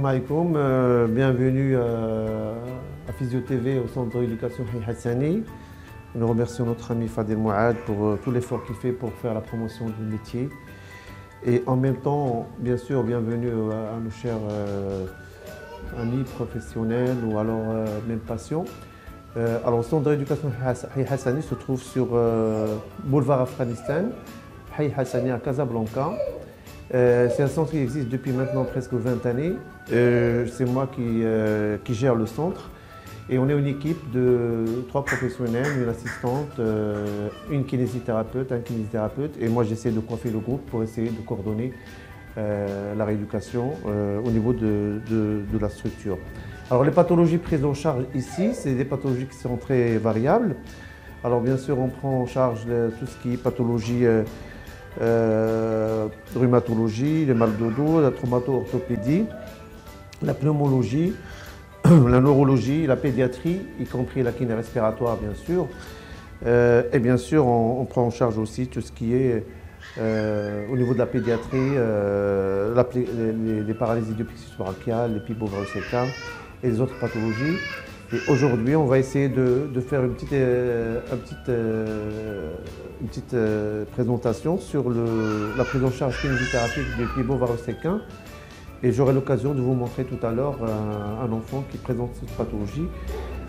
Salam alaikum, bienvenue à Physio TV au centre de rééducation Hay Hassani. Nous remercions notre ami Fadel Mouad pour tout l'effort qu'il fait pour faire la promotion du métier. Et en même temps, bien sûr, bienvenue à nos chers amis professionnels ou alors même patients. Alors, le centre de rééducation Hay Hassani se trouve sur boulevard Afghanistan, Hay Hassani à Casablanca. C'est un centre qui existe depuis maintenant presque 20 années. C'est moi qui gère le centre. Et on est une équipe de 3 professionnels, une assistante, une kinésithérapeute, un kinésithérapeute. Et moi, j'essaie de coiffer le groupe pour essayer de coordonner la rééducation au niveau de la structure. Alors, les pathologies prises en charge ici, c'est des pathologies qui sont très variables. Alors, bien sûr, on prend en charge tout ce qui est pathologie rhumatologie, le mal de dos, la traumato-orthopédie, la pneumologie, la neurologie, la pédiatrie, y compris la kiné respiratoire bien sûr. Et bien sûr, on prend en charge aussi tout ce qui est au niveau de la pédiatrie, les paralysies du plexus brachial, les pibovarus-séquins et les autres pathologies. Et aujourd'hui, on va essayer de faire une petite présentation sur la prise en charge kinésithérapeutique des pibovarus-séquins. Et j'aurai l'occasion de vous montrer tout à l'heure un enfant qui présente cette pathologie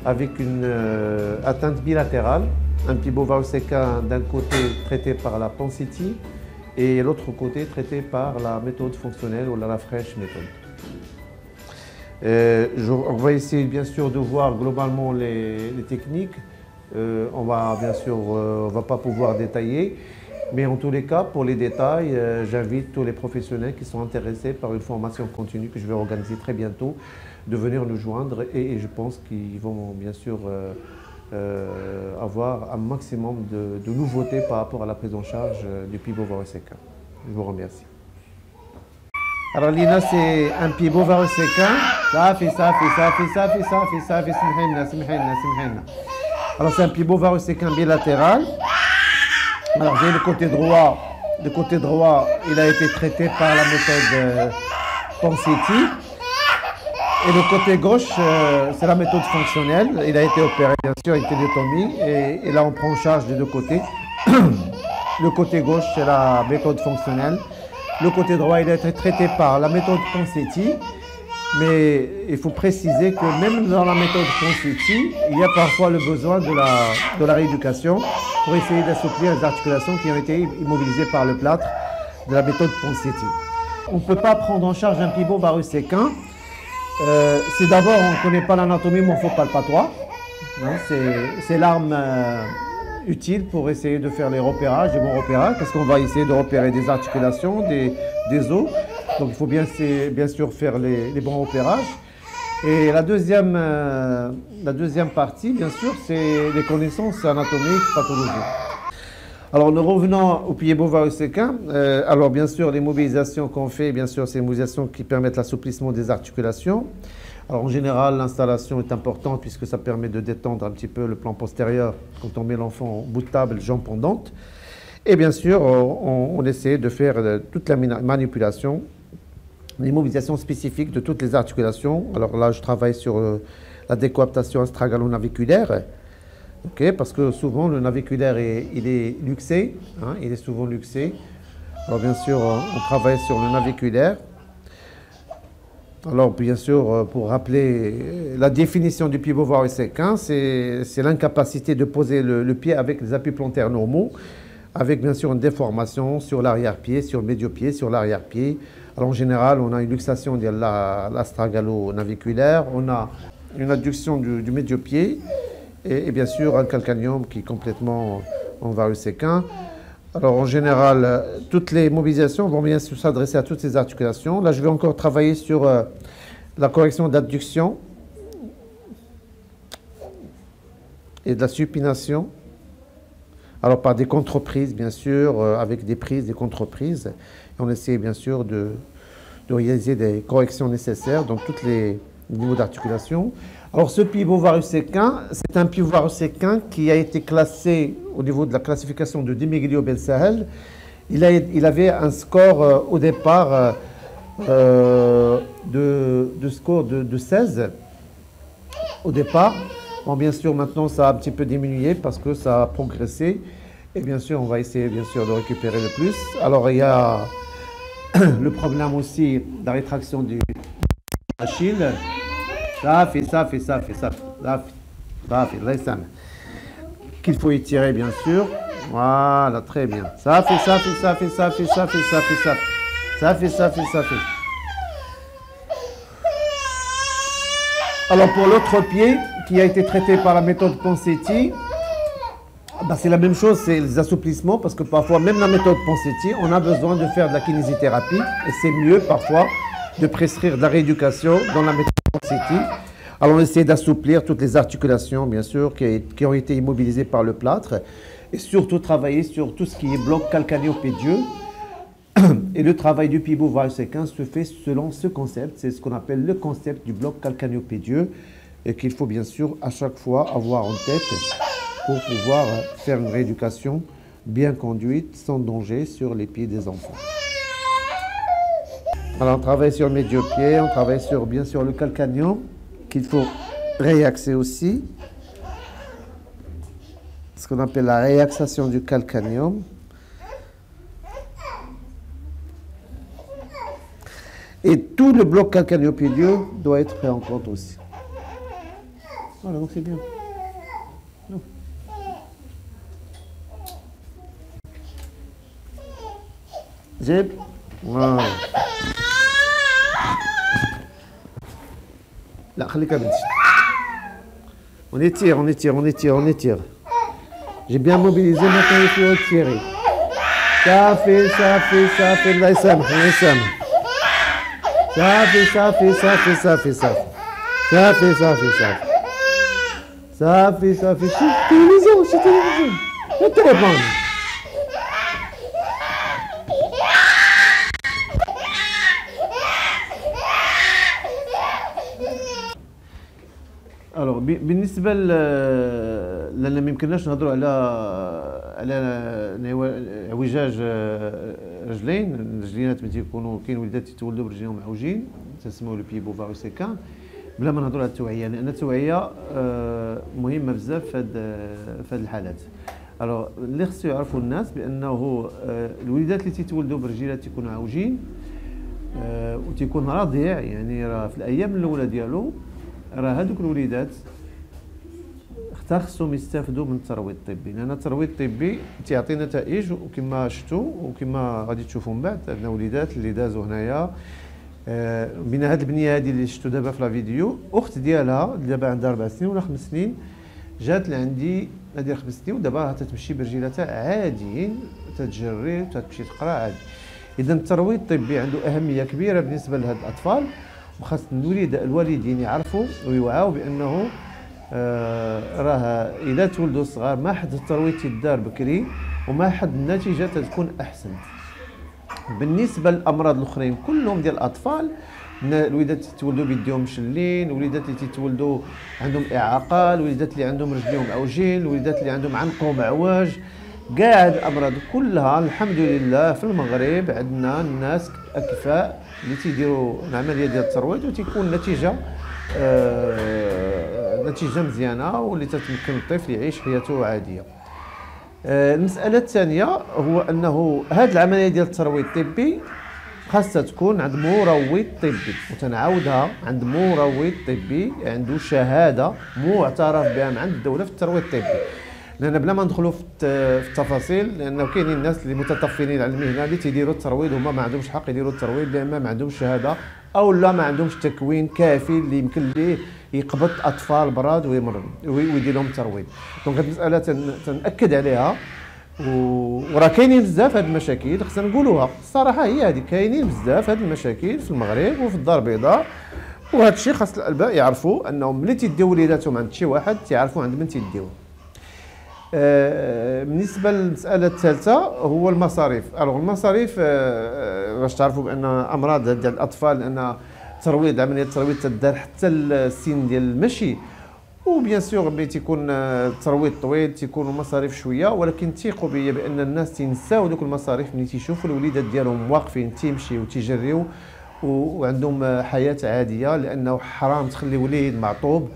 avec une atteinte bilatérale, un pibovarus-séquin d'un côté traité par la Ponseti et l'autre côté traité par la méthode fonctionnelle ou la Fresh méthode. On va essayer bien sûr de voir globalement les techniques. On va bien sûr, on va pas pouvoir détailler, mais en tous les cas, pour les détails, j'invite tous les professionnels qui sont intéressés par une formation continue que je vais organiser très bientôt de venir nous joindre et je pense qu'ils vont bien sûr avoir un maximum de nouveautés par rapport à la prise en charge du pibovarus-séquin. Je vous remercie. Alors Lina, c'est un pibovarus-séquin. Alors c'est un pibovarus-séquin bilatéral. Alors j'ai le côté droit. Le côté droit, il a été traité par la méthode Ponseti. Et le côté gauche, c'est la méthode fonctionnelle. Il a été opéré bien sûr avec télétomie. Et là on prend en charge des deux côtés. Le côté gauche, c'est la méthode fonctionnelle. Le côté droit, il a été traité par la méthode Ponseti, mais il faut préciser que même dans la méthode Ponseti, il y a parfois le besoin de la rééducation pour essayer d'assouplir les articulations qui ont été immobilisées par le plâtre de la méthode Ponseti. On ne peut pas prendre en charge un pibovarus-séquin. C'est d'abord, on ne connaît pas l'anatomie morphopalpatoire. C'est l'arme utile pour essayer de faire les repérages, des bons repérages, parce qu'on va essayer de repérer des articulations, des os. Donc il faut bien sûr faire les bons repérages. Et la deuxième partie, bien sûr, c'est les connaissances anatomiques, pathologiques. Alors nous revenons au pibovarus-séquin. Alors bien sûr, les mobilisations qu'on fait, bien sûr, c'est des mobilisations qui permettent l'assouplissement des articulations. Alors en général, l'installation est importante puisque ça permet de détendre un petit peu le plan postérieur quand on met l'enfant en bout de table, jambes pendantes. Et bien sûr, on essaie de faire toute la manipulation, les mobilisations spécifiques de toutes les articulations. Alors là, je travaille sur la décoaptation astragalo-naviculaire, parce que souvent le naviculaire il est luxé, il est souvent luxé. Alors bien sûr, on travaille sur le naviculaire. Alors, bien sûr, pour rappeler la définition du pibovarus-séquin, c'est l'incapacité de poser le pied avec les appuis plantaires normaux, avec bien sûr une déformation sur l'arrière-pied, sur le médio-pied, sur l'arrière-pied. Alors, en général, on a une luxation de l'astragalo-naviculaire, on a une adduction du médio-pied et bien sûr un calcaneum qui est complètement en varus-séquin. Alors en général, toutes les mobilisations vont bien sûr s'adresser à toutes ces articulations. Là, je vais encore travailler sur la correction d'adduction et de la supination. Alors par des contreprises, bien sûr, avec des prises, des contreprises. Et on essaie bien sûr de réaliser des corrections nécessaires dans tous les niveaux d'articulation. Alors ce pibovarus-séquin, c'est un pibovarus-séquin qui a été classé au niveau de la classification de Demeglio Ben Sahel. Il avait un score au départ de score de 16 au départ. Bon, bien sûr, maintenant, ça a un petit peu diminué parce que ça a progressé. Et bien sûr, on va essayer, bien sûr, de récupérer le plus. Alors, il y a le problème aussi de la rétraction du Achille. Ça fait, qu'il faut étirer, bien sûr. Voilà, très bien. Ça fait. Alors, pour l'autre pied, qui a été traité par la méthode Ponseti, bah, c'est la même chose, c'est les assouplissements, parce que parfois, même la méthode Ponseti, on a besoin de faire de la kinésithérapie, et c'est mieux parfois de prescrire de la rééducation dans la méthode Ponseti. Alors, on essaie d'assouplir toutes les articulations, bien sûr, qui ont été immobilisées par le plâtre, et surtout travailler sur tout ce qui est bloc calcanéo-pédieux. Et le travail du pivot varus-séquin se fait selon ce concept, c'est ce qu'on appelle le concept du bloc calcanéo-pédieux, et qu'il faut bien sûr à chaque fois avoir en tête pour pouvoir faire une rééducation bien conduite, sans danger sur les pieds des enfants. Alors on travaille sur le médio-pied, on travaille sur bien sûr le calcanéum, qu'il faut réaxer aussi, ce qu'on appelle la réaxation du calcanéum. Et tout le bloc calcanéo-pédieux doit être pris en compte aussi. Voilà, donc c'est bien. Non. Zeb. Voilà. Là, on étire. J'ai bien mobilisé, maintenant il faut étirer. Ça fait. Là, il s'aime. Ça fait. Chez télévision. Le téléphone. Alors بالنسبه لان ما يمكنناش نهضروا على اعوجاج رجلين. الرجلينات ملي تيكونوا كاين وليدات تيتولدوا برجليهم معوجين تسموا لو بيبو فاروسيكان بلا ما نهضروا على التوعيه، لان التوعيه مهمه بزاف في هذه الحالات. الوغ اللي خصو يعرفوا الناس بانه الوليدات اللي تيتولدوا برجليات تيكونوا عوجين وتيكون رضيع، يعني راه في الايام الاولى ديالو راه هذوك الوليدات خصهم يستافدوا من الترويض الطبي، لان الترويض الطبي تيعطي نتائج، وكما شفتوا وكما غادي تشوفوا من بعد عندنا وليدات اللي دازوا هنايا من هذه البنيه هذه اللي شفتوا دابا في الفيديو، اخت ديالها دابا عندها 4 سنين ولا 5 سنين جات لعندي هذه 5 سنين ودابا تتمشي برجيلاتها عاديين، تتجري وتمشي تقرا عادي. اذا الترويض الطبي عنده اهميه كبيره بالنسبه لهاد الاطفال، وخاص الوالدين يعرفوا ويوعوا بانه راه اذا تولدوا صغار ما حد الترويض تيدار بكري وما حد النتيجه تكون احسن. بالنسبه للامراض الاخرين كلهم ديال الاطفال، الوليدات اللي تيتولدوا بيديهم مشلين، الوليدات اللي تيتولدوا عندهم اعاقه، الوليدات اللي عندهم رجليهم معوجين، الوليدات اللي عندهم عنقهم معوج، كاع هاد الامراض كلها الحمد لله في المغرب عندنا الناس اكفاء اللي تيديروا العمليه ديال الترويض وتيكون نتيجه مزيانه واللي تتمكن الطفل يعيش حياته عاديه. المساله الثانيه هو انه هذه العمليه ديال الترويض الطبي خاصها تكون عند مروض طبي، وتنعاودها عند مروض طبي عنده شهاده معترف بها من عند الدوله في الترويض الطبي. لان بلا ما ندخلوا في التفاصيل، لانه كاينين الناس اللي متطفلين على المهنه اللي تيديروا الترويض هما ما عندهمش حق يديروا الترويض، لان ما عندهمش شهاده او لا ما عندهمش تكوين كافي اللي يمكن ليه يقبض اطفال براد ويدير لهم الترويض. دونك هذه المساله تنأكد عليها، وراه كاينين بزاف هاد المشاكل خصنا نقولوها الصراحه، هي هذه كاينين بزاف هاد المشاكل في المغرب وفي الدار البيضاء، وهذا الشيء خاص الاباء يعرفوا انهم ملي تيديو وليداتهم عند شي واحد تيعرفوا عند من تيديوه. بالنسبه للمساله الثالثه هو المصاريف. الوغ المصاريف باش تعرفوا بان امراض ديال الاطفال، لان الترويض عمليه الترويض تدار حتى السن ديال المشي، وبيان سور ملي تيكون الترويض طويل تيكونوا مصاريف شويه، ولكن ثيقوا بيا بان الناس تينساو دوك المصاريف ملي تيشوفوا الوليدات ديالهم واقفين تيمشيو وتيجريو وعندهم حياه عاديه، لانه حرام تخلي وليد معطوب،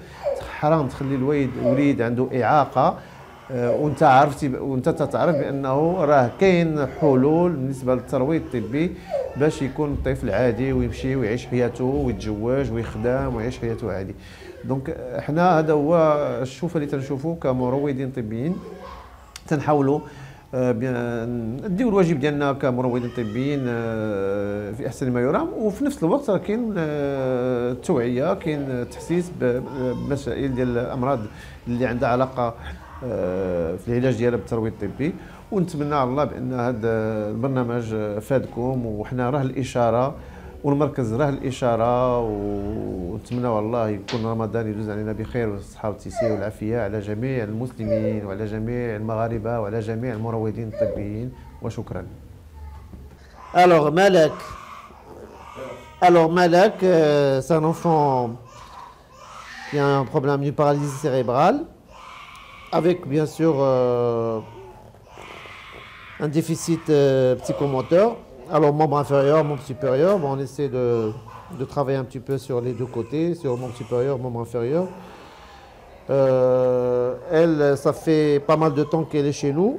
حرام تخلي وليد عنده اعاقه. وانت عرفتي وانت تعرف بانه راه كاين حلول بالنسبه للترويض الطبي باش يكون الطفل عادي ويمشي ويعيش حياته ويتزوج ويخدم ويعيش حياته عادي. دونك احنا هذا هو الشوف اللي تنشوفوا كمروضين طبيين، تنحاولوا نديو الواجب ديالنا كمروضين طبيين في احسن ما يرام، وفي نفس الوقت راه كاين التوعيه، كاين التحسيس بمسائل ديال الامراض اللي عندها علاقه في العلاج ديالها بالترويض الطبي. ونتمنى على الله بان هذا البرنامج فادكم، وحنا راه الاشاره والمركز راه الاشاره، ونتمنى والله يكون رمضان يدوز علينا بخير والصحه والتيسير والعافيه على جميع المسلمين وعلى جميع المغاربه وعلى جميع المروضين الطبيين، وشكرا. Alors Malak, c'est un enfant qui a un problème d'une paralysie cérébrale, avec bien sûr un déficit psychomoteur. Alors membre inférieur, membre supérieur, bon, on essaie de travailler un petit peu sur les deux côtés, sur membre supérieur, membre inférieur. Elle, ça fait pas mal de temps qu'elle est chez nous.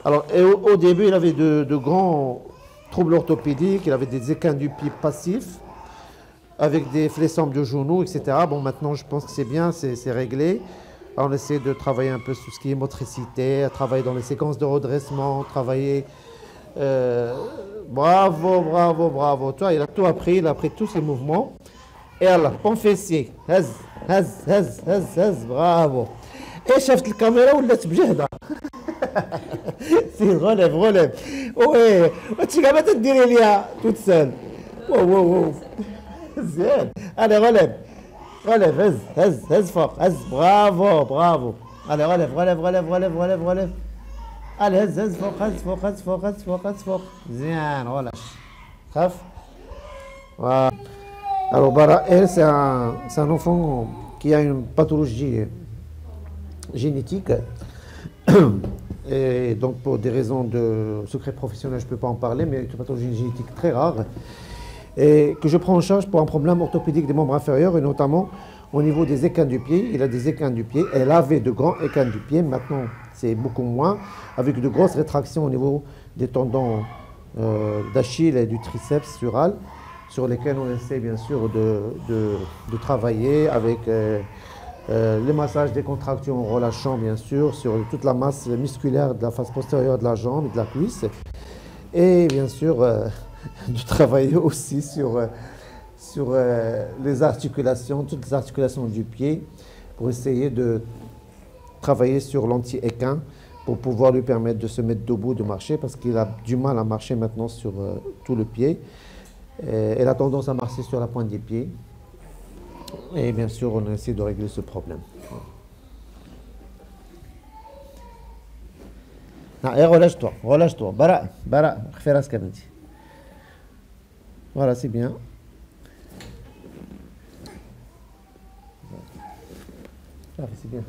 Alors au début, il avait de grands troubles orthopédiques, il avait des équins du pied passifs, avec des flexants de genoux, etc. Bon, maintenant, je pense que c'est bien, c'est réglé. Alors, on essaie de travailler un peu sur ce qui est motricité, travailler dans les séquences de redressement, travailler... bravo. Toi, il a tout appris, il a appris tous ces mouvements. Et alors, pont fessier. Haz, bravo. Et شافت الكاميرا ولات بجهدة. سي غلب. وي وانت كاع ما تديري ليها toute seule. واو. زين. allez غلب هز فوق هز برافو. allez غلب. allez هز فوق. زين relâche. خف. Voilà. Alors Bara, elle, c'est un enfant qui a une pathologie génétique. Et donc pour des raisons de secret professionnel, je ne peux pas en parler, mais une pathologie génétique très rare. Et que je prends en charge pour un problème orthopédique des membres inférieurs, et notamment au niveau des équins du pied. Il a des équins du pied. Elle avait de grands équins du pied. Maintenant, c'est beaucoup moins, avec de grosses rétractions au niveau des tendons d'Achille et du triceps sural, sur lesquels on essaie bien sûr de travailler avec les massages des contractions en relâchant bien sûr sur toute la masse musculaire de la face postérieure de la jambe et de la cuisse. Et bien sûr de travailler aussi sur les articulations, toutes les articulations du pied, pour essayer de travailler sur l'anti-équin pour pouvoir lui permettre de se mettre debout, de marcher, parce qu'il a du mal à marcher maintenant sur tout le pied. Elle a tendance à marcher sur la pointe des pieds. Et bien sûr, on essaie de régler ce problème. Relâche-toi. Bara, fais ce qu'elle me dit. Voilà, c'est bien. C'est bien.